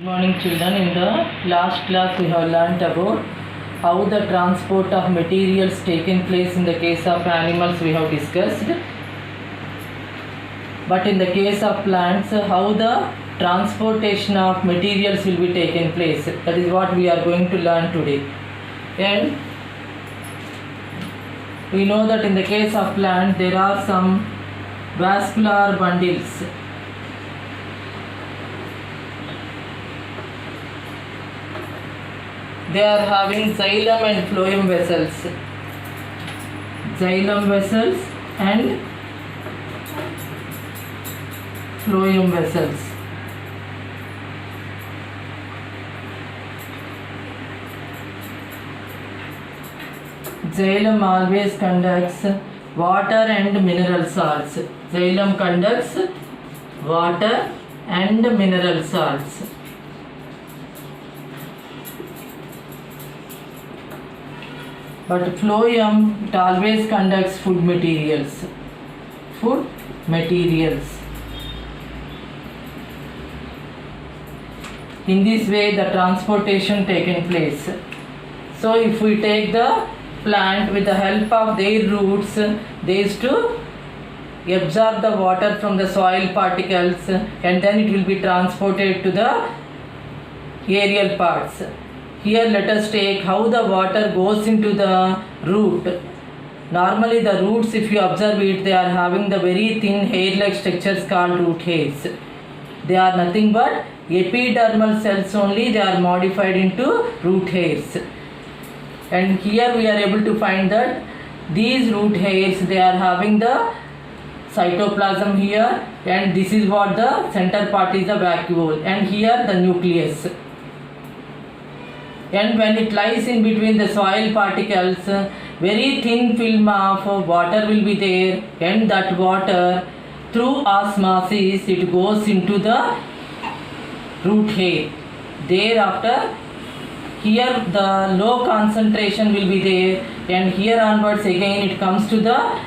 Good morning children. In the last class we have learnt about how the transport of materials taken place in the case of animals we have discussed. But in the case of plants, how the transportation of materials will be taken place. That is what we are going to learn today. And we know that in the case of plant there are some vascular bundles. They are having xylem and phloem vessels. Xylem vessels and phloem vessels. Xylem always conducts water and mineral salts. Xylem conducts water and mineral salts. But phloem, it always conducts food materials. Food materials. In this way the transportation taken place. So if we take the plant with the help of their roots, they used to absorb the water from the soil particles and then it will be transported to the aerial parts. Here let us take how the water goes into the root. Normally the roots, if you observe it, they are having the very thin hair-like structures called root hairs. They are nothing but epidermal cells only, they are modified into root hairs. And here we are able to find that these root hairs, they are having the cytoplasm here, and this is what the center part is the vacuole, and here the nucleus. And when it lies in between the soil particles, very thin film of water will be there, and that water through osmosis it goes into the root hair. Thereafter here the low concentration will be there, and here onwards again it comes to the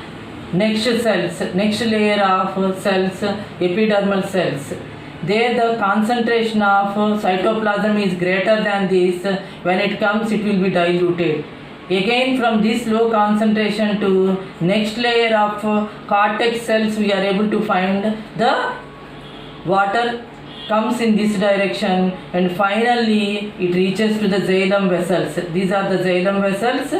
next cells, next layer of cells, epidermal cells. There the concentration of cytoplasm is greater than this. When it comes it will be diluted. Again from this low concentration to next layer of cortex cells we are able to find the water comes in this direction, and finally it reaches to the xylem vessels. These are the xylem vessels,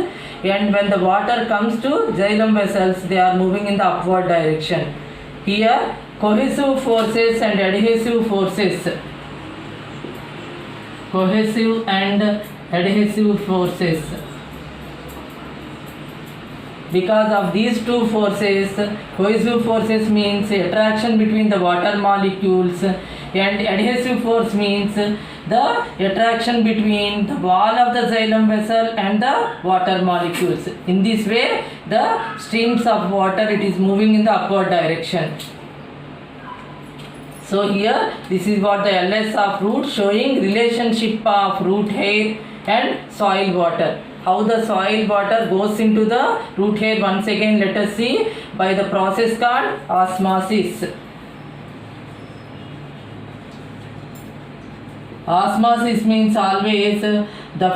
and when the water comes to xylem vessels they are moving in the upward direction. Here cohesive forces and adhesive forces. Cohesive and adhesive forces. Because of these two forces, cohesive forces means attraction between the water molecules, and adhesive force means the attraction between the wall of the xylem vessel and the water molecules. In this way the streams of water it is moving in the upward direction. So here this is what the LS of root, showing relationship of root hair and soil water. How the soil water goes into the root hair, once again let us see by the process called osmosis. Osmosis means always the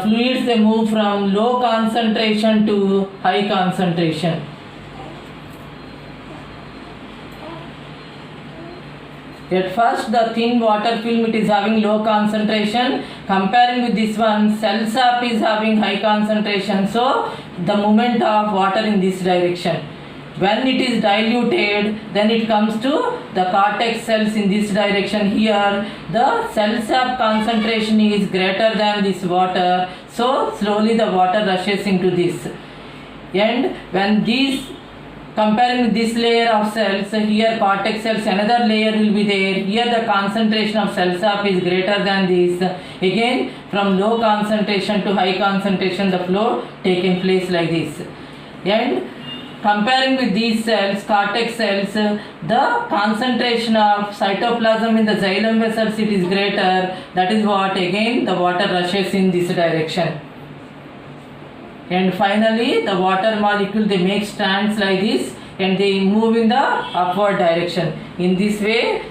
fluids they move from low concentration to high concentration. At first the thin water film it is having low concentration, comparing with this one cell sap is having high concentration, so the movement of water in this direction. When it is diluted then it comes to the cortex cells in this direction. Here the cell sap concentration is greater than this water, so slowly the water rushes into this. And when these comparing with this layer of cells, here cortex cells, another layer will be there. Here the concentration of cell sap is greater than this. Again from low concentration to high concentration the flow taking place like this. And comparing with these cells, cortex cells, the concentration of cytoplasm in the xylem vessels it is greater. That is what again the water rushes in this direction. And finally the water molecule they make strands like this and they move in the upward direction. In this way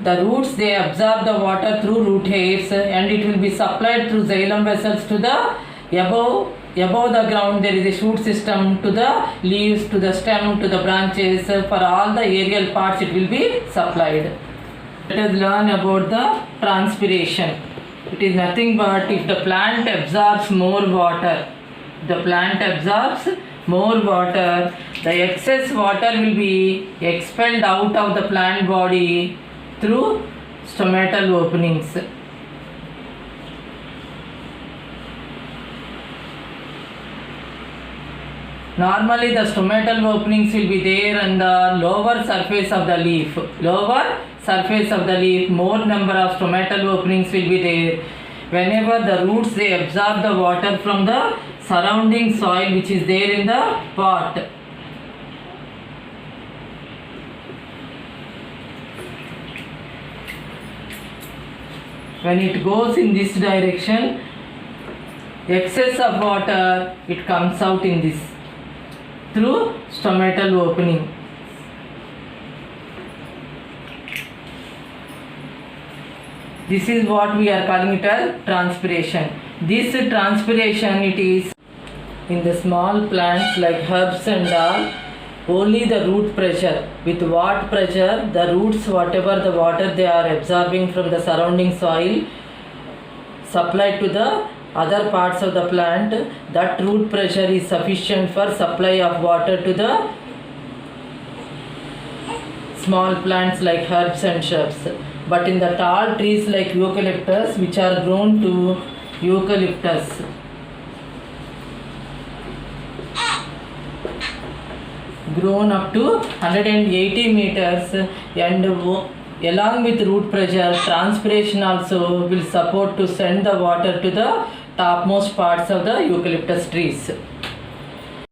The roots they absorb the water through root hairs and it will be supplied through xylem vessels to the above the ground. There is a shoot system to the leaves, to the stem, to the branches. For all the aerial parts it will be supplied. Let us learn about the transpiration. It is nothing but if the plant absorbs more water, the excess water will be expelled out of the plant body through stomatal openings. Normally the stomatal openings will be there on the lower surface of the leaf. More number of stomatal openings will be there. Whenever the roots they absorb the water from the surrounding soil which is there in the pot. When it goes in this direction, excess of water it comes out in this through stomatal opening. This is what we are calling it as transpiration. This transpiration it is in the small plants like herbs and all, only the root pressure. With what pressure? The roots, whatever the water they are absorbing from the surrounding soil, supplied to the other parts of the plant, that root pressure is sufficient for supply of water to the small plants like herbs and shrubs. But in the tall trees like eucalyptus, which are grown to eucalyptus, grown up to 180 meters, and along with root pressure, transpiration also will support to send the water to the topmost parts of the eucalyptus trees.